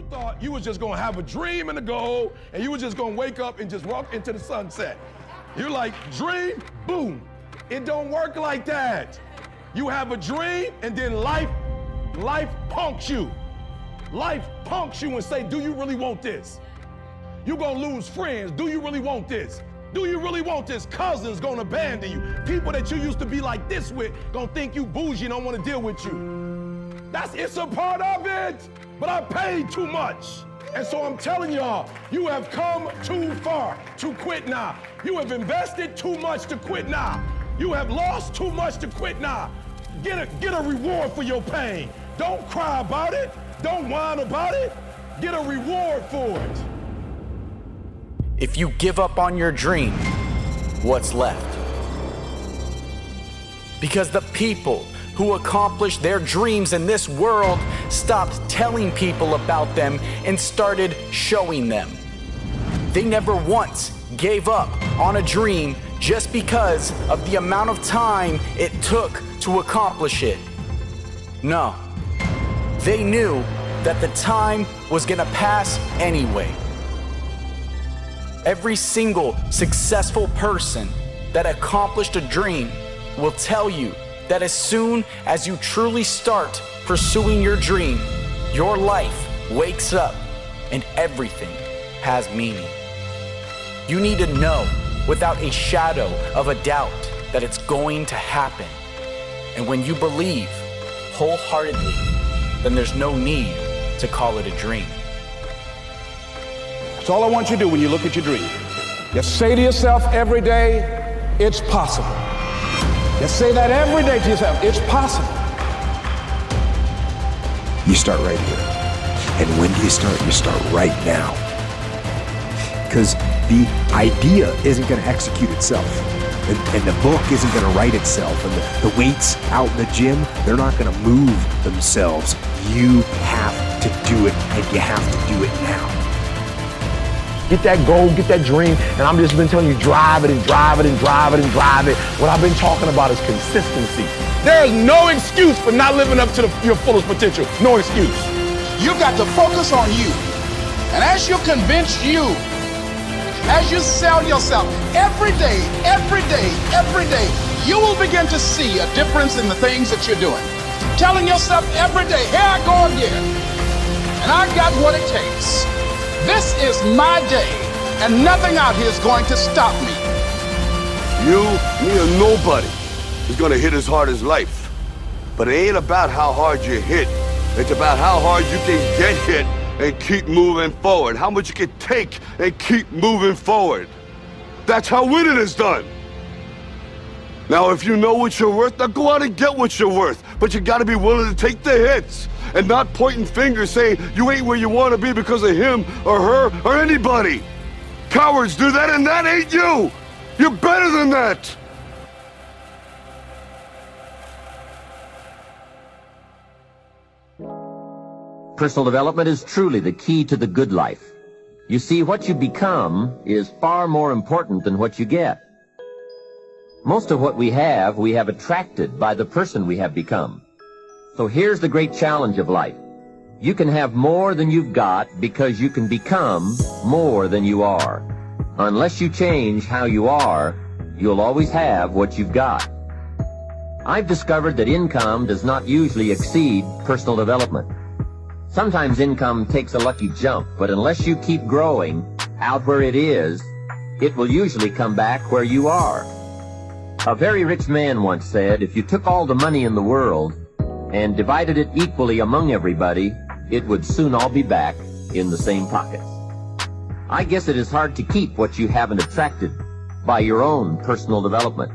You thought you was just gonna have a dream and a goal, and you were just gonna wake up and just walk into the sunset. You're like, dream, boom. It don't work like that. You have a dream, and then life punks you. Life punks you and say, do you really want this? You're gonna lose friends. Do you really want this? Do you really want this? Cousins gonna abandon you. People that you used to be like this with gonna think you bougie and don't wanna deal with you. It's a part of it, but I paid too much. And so I'm telling y'all, you have come too far to quit now. You have invested too much to quit now. You have lost too much to quit now. Get a reward for your pain. Don't cry about it. Don't whine about it. Get a reward for it. If you give up on your dream, what's left? Because the people who accomplish their dreams in this world stopped telling people about them and started showing them. They never once gave up on a dream just because of the amount of time it took to accomplish it. No, they knew that the time was gonna pass anyway. Every single successful person that accomplished a dream will tell you that as soon as you truly start pursuing your dream, your life wakes up and everything has meaning. You need to know without a shadow of a doubt that it's going to happen. And when you believe wholeheartedly, then there's no need to call it a dream. That's all I want you to do when you look at your dream. Just say to yourself every day, it's possible. Just say that every day to yourself, it's possible. You start right here. And when do you start? You start right now. Because the idea isn't going to execute itself. And the book isn't going to write itself. And the weights out in the gym, they're not going to move themselves. You have to do it, and you have to do it now. Get that goal, get that dream, and I'm just been telling you, drive it and drive it and drive it and drive it. What I've been talking about is consistency. There is no excuse for not living up to your fullest potential. No excuse. You've got to focus on you. And as you convince you, as you sell yourself, every day, you will begin to see a difference in the things that you're doing. Telling yourself every day, here I go again, and I got what it takes. This is my day, and nothing out here is going to stop me. You, me, or nobody is gonna hit as hard as life. But it ain't about how hard you hit. It's about how hard you can get hit and keep moving forward. How much you can take and keep moving forward. That's how winning is done. Now, if you know what you're worth, now go out and get what you're worth. But you gotta be willing to take the hits and not pointing fingers saying you ain't where you wanna be because of him or her or anybody. Cowards do that, and that ain't you. You're better than that. Personal development is truly the key to the good life. You see, what you become is far more important than what you get. Most of what we have attracted by the person we have become. So here's the great challenge of life. You can have more than you've got because you can become more than you are. Unless you change how you are, you'll always have what you've got. I've discovered that income does not usually exceed personal development. Sometimes income takes a lucky jump, but unless you keep growing out where it is, it will usually come back where you are. A very rich man once said, if you took all the money in the world and divided it equally among everybody, it would soon all be back in the same pockets. I guess it is hard to keep what you haven't attracted by your own personal development.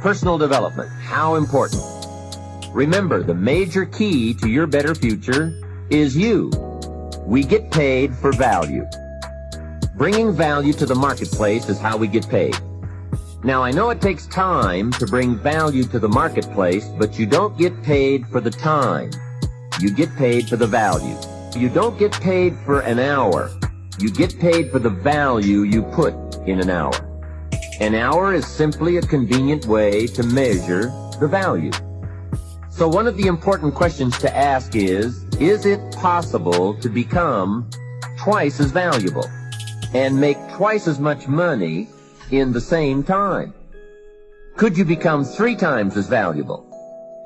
Personal development, how important. Remember, the major key to your better future is you. We get paid for value. Bringing value to the marketplace is how we get paid. Now, I know it takes time to bring value to the marketplace, but you don't get paid for the time. You get paid for the value. You don't get paid for an hour. You get paid for the value you put in an hour. An hour is simply a convenient way to measure the value. So one of the important questions to ask is it possible to become twice as valuable and make twice as much money in the same time? Could you become 3 times as valuable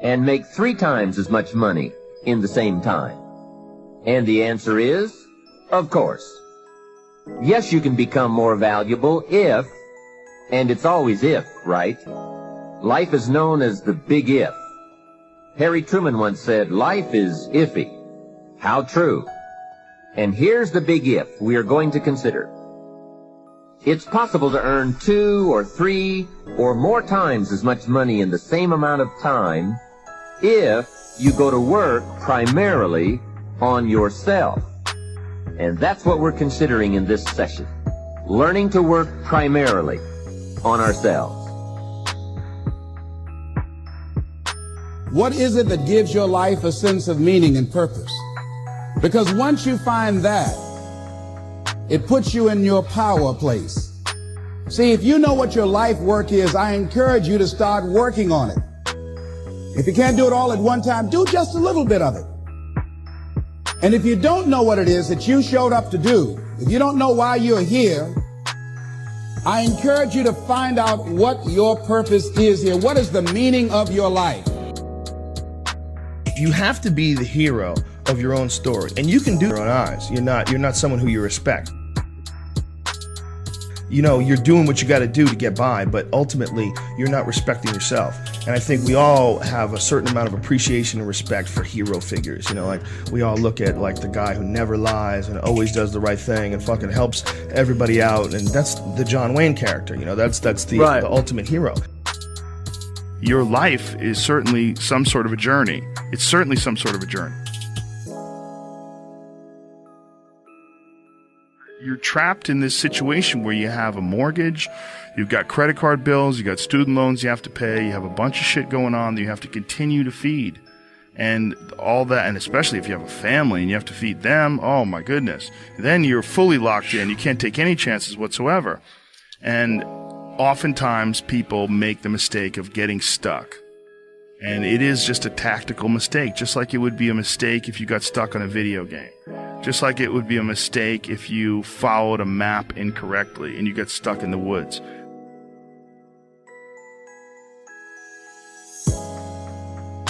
and make 3 times as much money in the same time? And the answer is, of course. Yes, you can become more valuable if, and it's always if, right? Life is known as the big if. Harry Truman once said, life is iffy. How true. And here's the big if we are going to consider. It's possible to earn 2 or 3 or more times as much money in the same amount of time if you go to work primarily on yourself. And that's what we're considering in this session. Learning to work primarily on ourselves. What is it that gives your life a sense of meaning and purpose? Because once you find that, it puts you in your power place. See, if you know what your life work is, I encourage you to start working on it. If you can't do it all at one time, do just a little bit of it. And if you don't know what it is that you showed up to do, if you don't know why you're here, I encourage you to find out what your purpose is here. What is the meaning of your life? You have to be the hero of your own story, and you can do it with your own eyes. You're not someone who you respect. You know, you're doing what you got to do to get by, but ultimately you're not respecting yourself. And I think we all have a certain amount of appreciation and respect for hero figures. You know, like we all look at like the guy who never lies and always does the right thing and fucking helps everybody out, and that's the John Wayne character. You know, that's the ultimate hero. Your life is certainly some sort of a journey. It's certainly some sort of a journey. You're trapped in this situation where you have a mortgage, you've got credit card bills, you've got student loans you have to pay, you have a bunch of shit going on that you have to continue to feed. And all that, and especially if you have a family and you have to feed them, oh my goodness. Then you're fully locked in. You can't take any chances whatsoever. And oftentimes people make the mistake of getting stuck. And it is just a tactical mistake, just like it would be a mistake if you got stuck on a video game. Just like it would be a mistake if you followed a map incorrectly and you got stuck in the woods.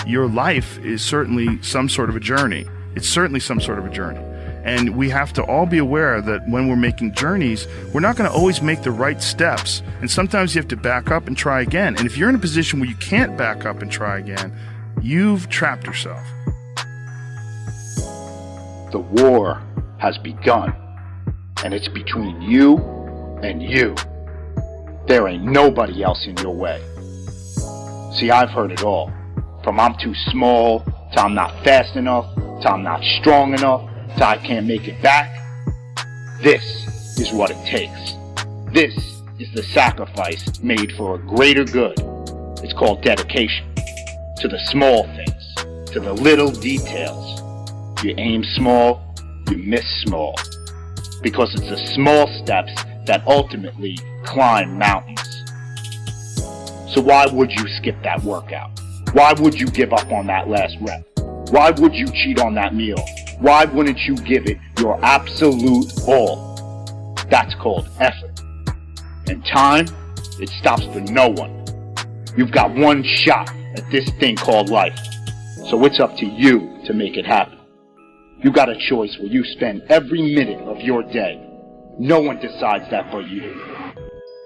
Your life is certainly some sort of a journey. It's certainly some sort of a journey. And we have to all be aware that when we're making journeys, we're not going to always make the right steps. And sometimes you have to back up and try again. And if you're in a position where you can't back up and try again, you've trapped yourself. The war has begun, and it's between you and you. There ain't nobody else in your way. See, I've heard it all. From I'm too small, to I'm not fast enough, to I'm not strong enough, to I can't make it back. This is what it takes. This is the sacrifice made for a greater good. It's called dedication. To the small things, to the little details. You aim small, you miss small. Because it's the small steps that ultimately climb mountains. So why would you skip that workout? Why would you give up on that last rep? Why would you cheat on that meal? Why wouldn't you give it your absolute all? That's called effort. And time, it stops for no one. You've got one shot at this thing called life. So it's up to you to make it happen. You got a choice where you spend every minute of your day. No one decides that but you.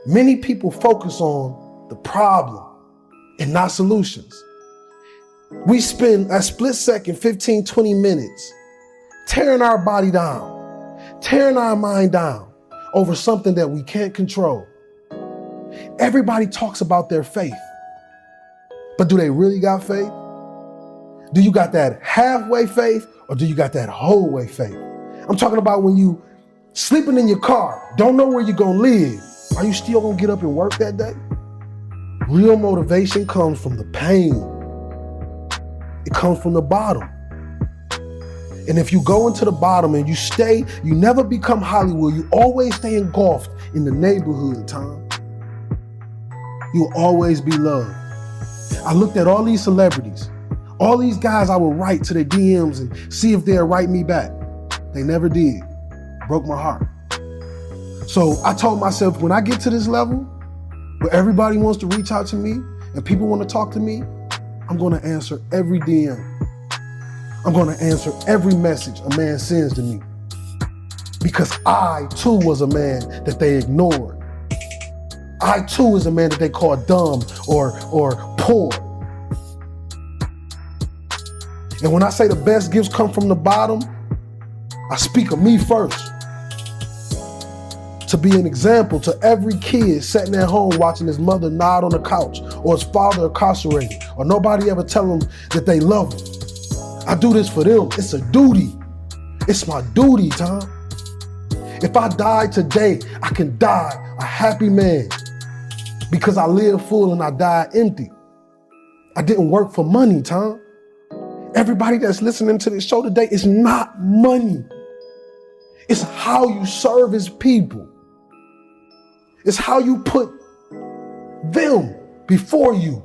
Many people focus on the problem and not solutions. We spend a split second, 15, 20 minutes tearing our body down, tearing our mind down over something that we can't control. Everybody talks about their faith, but do they really got faith? Do you got that halfway faith or do you got that whole way faith? I'm talking about when you sleeping in your car, don't know where you're gonna live. Are you still gonna get up and work that day? Real motivation comes from the pain. It comes from the bottom. And if you go into the bottom and you stay, you never become Hollywood. You always stay engulfed in the neighborhood, Tom. You'll always be loved. I looked at all these celebrities, All these guys I would write to their DMs and see if they'll write me back. They never did. Broke my heart. So I told myself, when I get to this level where everybody wants to reach out to me and people want to talk to me, I'm going to answer every DM. I'm going to answer every message a man sends to me. Because I too was a man that they ignored. I too was a man that they called dumb or poor. And when I say the best gifts come from the bottom, I speak of me first. To be an example to every kid sitting at home watching his mother nod on the couch, or his father incarcerated, or nobody ever tell him that they love him. I do this for them. It's a duty. It's my duty, Tom. If I die today, I can die a happy man because I lived full and I died empty. I didn't work for money, Tom. Everybody that's listening to this show today, it's not money. It's how you service people. It's how you put them before you.